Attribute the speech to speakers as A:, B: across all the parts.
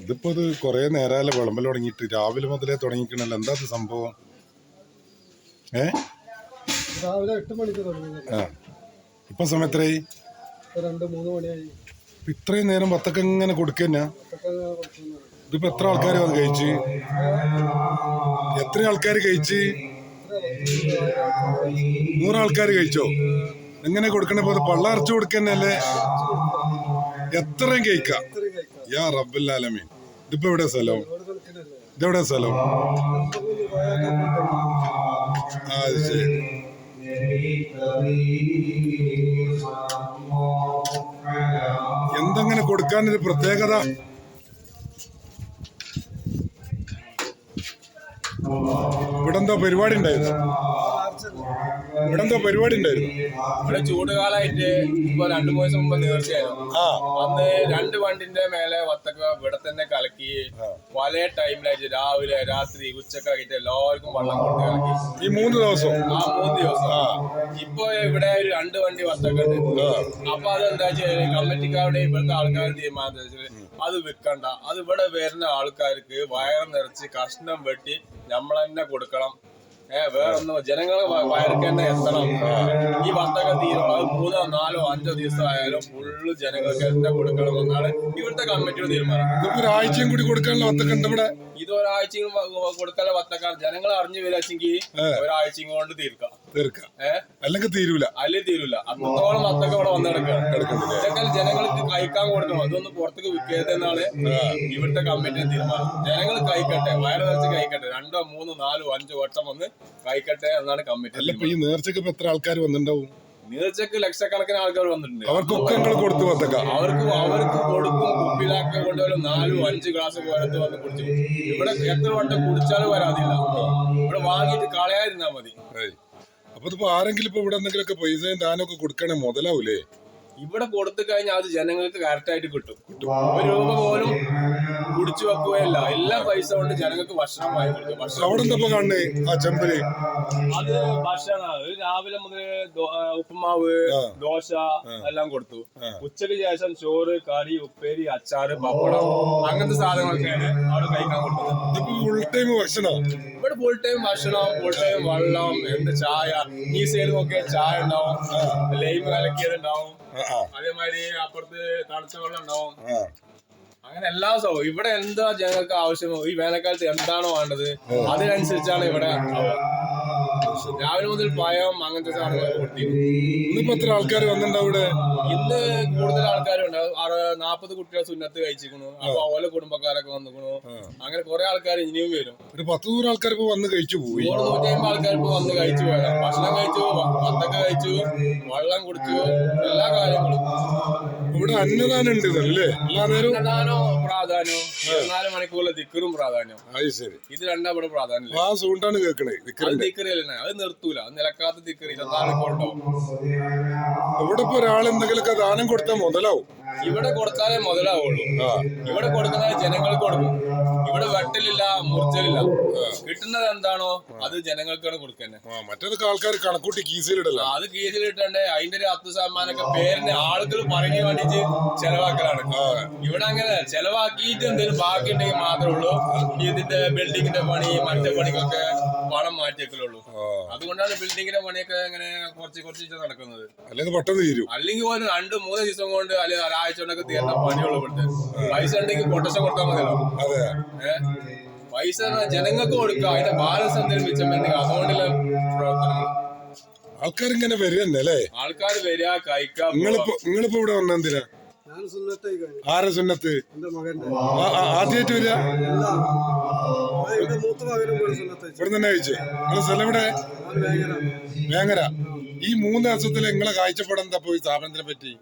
A: ഇതിപ്പോ ഇത് കൊറേ നേരമല്ലേ വിളമ്പൽ തുടങ്ങിയിട്ട്, രാവിലെ മുതലേ തുടങ്ങിക്കണല്ലോ. എന്താ ഇത് സംഭവം?
B: രാവിലെ 8 മണിക്ക് തുടങ്ങി.
A: ഇപ്പൊ സമയം എത്രയായി?
B: 2-3 മണിയായി.
A: ഇത്രയും നേരം വത്തക്ക ഇങ്ങനെ കൊടുക്കന്നെ. ഇതിപ്പോ എത്ര ആൾക്കാർ വന്ന് കഴിച്ച്? എത്ര ആൾക്കാർ കഴിച്ച്? 100 ആൾക്കാർ കഴിച്ചോ? എങ്ങനെ കൊടുക്കണേ? പോലെ പള്ള അരച്ചു കൊടുക്കന്നല്ലേ? എത്രയും കഴിക്കാം. യാ റബ്ബുൽ ആലമീൻ. ഇതിപ്പോ എവിടെ സ്ഥലം? ഇതെവിടെ സ്ഥലം? അത് ശരി. എന്തെങ്ങനെ കൊടുക്കാനൊരു പ്രത്യേകത? ഇവിടെന്തോ പരിപാടി ഉണ്ടായിരുന്നു. ഇവിടെ
C: ചൂടുകാലായിട്ട് ഇപ്പൊ 2-3 ദിവസം മുമ്പ് നേർച്ചയായിരുന്നു. അന്ന് 2 വണ്ടിന്റെ മേലെ വത്തക്ക ഇവിടെ തന്നെ കലക്കി പല ടൈമിലായിട്ട് രാവിലെ രാത്രി ഉച്ചക്കായിട്ട് എല്ലാവർക്കും വെള്ളം കൊടുത്ത് കലക്കി.
A: ഈ 3 ദിവസം
C: 3 ദിവസം. ഇപ്പൊ ഇവിടെ ഒരു 2 വണ്ടി വത്തക്ക ഉണ്ട്. അപ്പൊ അതെന്താ വെച്ചാൽ കമ്മിറ്റിക്കാരുടെ ഇവിടുത്തെ ആൾക്കാരുടെ തീരുമാനം അത് വിൽക്കണ്ട, അത് ഇവിടെ വരുന്ന ആൾക്കാർക്ക് വയറ് നിറച്ച് കഷ്ണം വെട്ടി നമ്മൾ തന്നെ കൊടുക്കണം. വേറൊന്നും ജനങ്ങളെ വയർക്ക് തന്നെ എത്തണം. ഈ വത്തക്ക തീരും. അത് 3-4-5 ദിവസം ആയാലും ഫുള്ള് ജനങ്ങൾക്ക് തന്നെ കൊടുക്കണം എന്നാണ് ഇവിടുത്തെ കമ്മിറ്റിയുടെ തീരുമാനം.
A: ഒരാഴ്ചയും കൂടി കൊടുക്കാനുള്ള വത്തക്ക ഉണ്ട് ഇവിടെ.
C: ഇത് ഒരാഴ്ചയും കൊടുക്കാനുള്ള വത്തക്ക ജനങ്ങൾ അറിഞ്ഞു വരാച്ചെങ്കിൽ ഒരാഴ്ചയും കൊണ്ട് തീർക്കാം.
A: അല്ലെങ്കിൽ തീരൂല.
C: അത്രത്തോളം വത്തക്ക ഇവിടെ വന്ന് കിടക്കുകയാണ്. ഇതൊക്കെ ജനങ്ങൾക്ക് കഴിക്കാൻ കൊടുക്കണം. അതൊന്ന് പുറത്തേക്ക് വിൽക്കരുതെന്നാണ് ഇവിടുത്തെ കമ്മിറ്റിയുടെ തീരുമാനം. ജനങ്ങൾ കഴിക്കട്ടെ, വയറ് നിറച്ച് കഴിക്കട്ടെ. 2-3-4-5 വട്ടം വന്ന് കഴിക്കട്ടെ എന്നാണ് കമ്മിറ്റി.
A: ഈ നേർച്ചക്ക് എത്ര ആൾക്കാർ വന്നിട്ടുണ്ടാവും?
C: നേർച്ചക്ക് ലക്ഷക്കണക്കിന് ആൾക്കാർ വന്നിട്ടുണ്ട്.
A: അവർക്ക് കൊടുത്തു വത്തക്ക.
C: അവർക്ക് കൊടുക്കും. കുപ്പിയിലാക്കി കൊണ്ടുവരും. 4-5 ഗ്ലാസ് പുറത്ത് വന്ന് കുടിച്ചു. ഇവിടെ എത്ര വട്ടം കുടിച്ചാലും വരാതില്ല. ഇവിടെ വാങ്ങിയിട്ട് കളയാതിരുന്നാ മതി.
A: അപ്പൊ ഇതിപ്പോ ആരെങ്കിലും ഇപ്പൊ ഇവിടെ എന്തെങ്കിലുമൊക്കെ പൈസയും ദാനമൊക്കെ കൊടുക്കണേ മുതലാവൂലേ?
C: ഇവിടെ കൊടുത്തു കഴിഞ്ഞാൽ അത് ജനങ്ങൾക്ക് കറക്റ്റായിട്ട് കിട്ടും. 1 രൂപ പോലും കുടിച്ചു വെക്കുകയല്ല. എല്ലാ പൈസ കൊണ്ട് ജനങ്ങൾക്ക് ഭക്ഷണം വാങ്ങി കൊടുക്കും.
A: അവിടെ എന്താ കാണണേ ആ ചെമ്പല്?
C: അത് ഭക്ഷണം രാവിലെ മുതൽ ഉപ്പുമാവ്, ദോശ എല്ലാം കൊടുത്തു. ഉച്ചയ്ക്ക് ശേഷം ചോറ്, കറി, ഉപ്പേരി, അച്ചാറ്, പപ്പടം അങ്ങനത്തെ സാധനങ്ങളൊക്കെയാണ് അവിടെ കഴിക്കാൻ കൊടുക്കുന്നത്.
A: ഫുൾ ടൈം ഭക്ഷണം
C: ഇവിടെ ഫുൾ ടൈം ഭക്ഷണം, ഫുൾ ടൈം വെള്ളം, ചായ. ഈ സൈഡ് നോക്കിയാൽ ചായ ഉണ്ടാവും, ലൈം കലക്കിയത് ഉണ്ടാവും, അതേമാതിരി അപ്പുറത്ത് തണുത്ത വെള്ളം ഉണ്ടാവും. അങ്ങനെ എല്ലാ ദിവസവും ഇവിടെ എന്താ ജനങ്ങൾക്ക് ആവശ്യമോ ഈ വേനൽക്കാലത്ത് എന്താണോ വേണ്ടത് അതിനനുസരിച്ചാണ് ഇവിടെ രാവിലെ മുതൽ പഴം അങ്ങനത്തെ സാധനങ്ങൾ കൊടുത്തിരുന്നു.
A: ഇന്നിപ്പോ എത്ര ആൾക്കാർ വന്നിട്ടുണ്ടാവും ഇവിടെ?
C: ഇന്ന് കൂടുതൽ ആൾക്കാരുണ്ടാവും. 40 കുട്ടികൾ സുന്നത്ത് കഴിച്ചിരിക്കണു. അപ്പൊ ഓരോ കുടുംബക്കാരൊക്കെ വന്നിക്കണു. അങ്ങനെ കുറെ ആൾക്കാർ ഇനിയും വരും.
A: ഒരു 10-100 ആൾക്കാർ ഇപ്പൊ വന്ന് കഴിച്ചു പോയി.
C: 150 ആൾക്കാർ ഇപ്പൊ വന്ന് കഴിച്ചു പോയതാണ്. ഭക്ഷണം കഴിച്ചു, വത്തക്ക കഴിച്ചു, വെള്ളം കുടിച്ചു, എല്ലാ കാര്യങ്ങളും.
A: ഇവിടെ അന്നദാനം ഉണ്ട് അല്ലേ?
C: അന്നദാനോ പ്രാധാന്യവും 24 മണിക്കൂറിലെ ദിക്കറും പ്രാധാന്യം. ഇത് രണ്ടാ ഇവിടെ പ്രാധാന്യം. ദിക്കറിയല്ലേ, അത് നിർത്തൂല. അത് നിലക്കാത്ത ദിക്കറി 24 മണിക്കൂറുണ്ടാവും.
A: ഇവിടെ ഇപ്പൊ ഒരാൾ എന്തെങ്കിലുമൊക്കെ ദാനം കൊടുത്താൽ മുതലാവും.
C: ഇവിടെ കൊടുത്താലേ മുതലാവുള്ളൂ. ഇവിടെ കൊടുക്കുന്ന ജനങ്ങൾക്ക് കൊടുക്കും. ഇവിടെ വെട്ടലില്ല, മുറിച്ചലില്ല. കിട്ടുന്നത് എന്താണോ അത് ജനങ്ങൾക്കാണ് കൊടുക്കുന്നത്.
A: മറ്റേതൊക്കെ ആൾക്കാർ കണക്കൂട്ടി കീസിലിടല്ല.
C: അത് കീസിലിട്ടേ അതിന്റെ ഒരു 10% പേരിന് ആളുകൾ പറഞ്ഞു വേണ്ടിട്ട് ചെലവാക്കലാണ്. ഇവിടെ അങ്ങനെ ചെലവാക്കിയിട്ട് എന്തെങ്കിലും ബാക്കി ഉണ്ടെങ്കിൽ മാത്രമേ ഉള്ളൂ ഇതിന്റെ ബിൽഡിങ്ങിന്റെ പണി മറ്റേ പണിക്കൊക്കെ പണം മാറ്റിയേക്കലുള്ളൂ. അതുകൊണ്ടാണ് ബിൽഡിങ്ങിന്റെ പണിയൊക്കെ ഇങ്ങനെ കുറച്ച് നടക്കുന്നത്.
A: അല്ലെങ്കിൽ പെട്ടെന്ന് തീരും.
C: അല്ലെങ്കിൽ പോലും 2-3 ദിവസം കൊണ്ട് അല്ലെങ്കിൽ ഒരാഴ്ച കൊണ്ടൊക്കെ തീർന്ന പണിയുള്ളൂ. ഇവിടുത്തെ പൈസ ഉണ്ടെങ്കിൽ കൊട്ടേഷൻ കൊടുത്താൽ മതിയല്ലോ. പൈസ ജനങ്ങൾക്ക് കൊടുക്കുക. അതിന്റെ ബാലൻസ് എന്തെങ്കിലും മിച്ചമുണ്ടെങ്കിൽ അതുകൊണ്ടുള്ള പ്രവർത്തനങ്ങൾ.
A: ആൾക്കാരിങ്ങനെ വരികയല്ലേ?
C: ആൾക്കാർ വരിക, കഴിക്കാം.
A: നിങ്ങളിപ്പോ ഇവിടെ വന്നെന്തിനാ? ആരെ സുന്നത്ത്? ആദ്യമായിട്ട് വരിക? ഇവിടെ തന്നെ കഴിച്ചേ? നിങ്ങളെ സ്ഥലം ഇവിടെ? വേങ്ങര. ഈ 3 ദിവസത്തില് നിങ്ങളെ കാഴ്ചപ്പാട് എന്താ പോയി സ്ഥാപനത്തിനെ പറ്റി?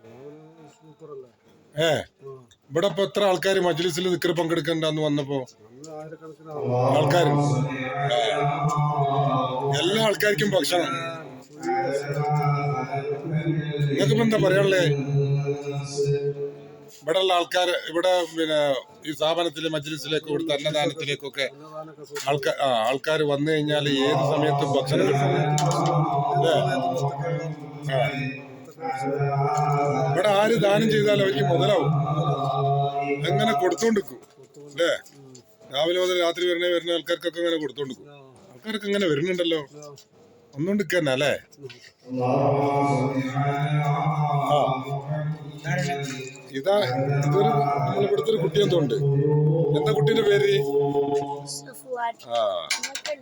A: ഇവിടെ ഇപ്പൊ എത്ര ആൾക്കാർ മജ്ലിസിൽ ദിക്ർ പങ്കെടുക്കണ്ടെന്ന് വന്നപ്പോ? ആൾക്കാർ എല്ലാ ആൾക്കാർക്കും ഭക്ഷണം. നിങ്ങൾക്കിപ്പോ എന്താ പറയാനുള്ളേ? ഇവിടെ ഉള്ള ആൾക്കാർ ഇവിടെ ഈ സ്ഥാപനത്തിലെ മജ്ലിസിലേക്ക് ഇവിടുത്തെ അന്നദാനത്തിലേക്കൊക്കെ ആൾക്കാർ വന്നു കഴിഞ്ഞാൽ ഏത് സമയത്തും ഭക്ഷണം കിട്ടും. ഇവിടെ ആര് ദാനം ചെയ്താലും അവർക്ക് മുതലാവും. എങ്ങനെ കൊടുത്തോണ്ടിരിക്കും. അല്ലേ? രാവിലെ മുതൽ രാത്രി വരുന്ന ആൾക്കാർക്കൊക്കെ ഇങ്ങനെ കൊടുത്തോണ്ട് പോകും. ആൾക്കാരൊക്കെ ഇങ്ങനെ വരുന്നുണ്ടല്ലോ, ഒന്നുകൊണ്ടിരിക്കന്നെ അല്ലേ? ആ ഇതൊരു നമ്മളിവിടുത്തെ ഒരു കുട്ടിയെന്തോണ്ട്. എന്താ കുട്ടീന്റെ പേര്?
D: സഫ്വാൻ.
A: ആ
D: നമുക്ക്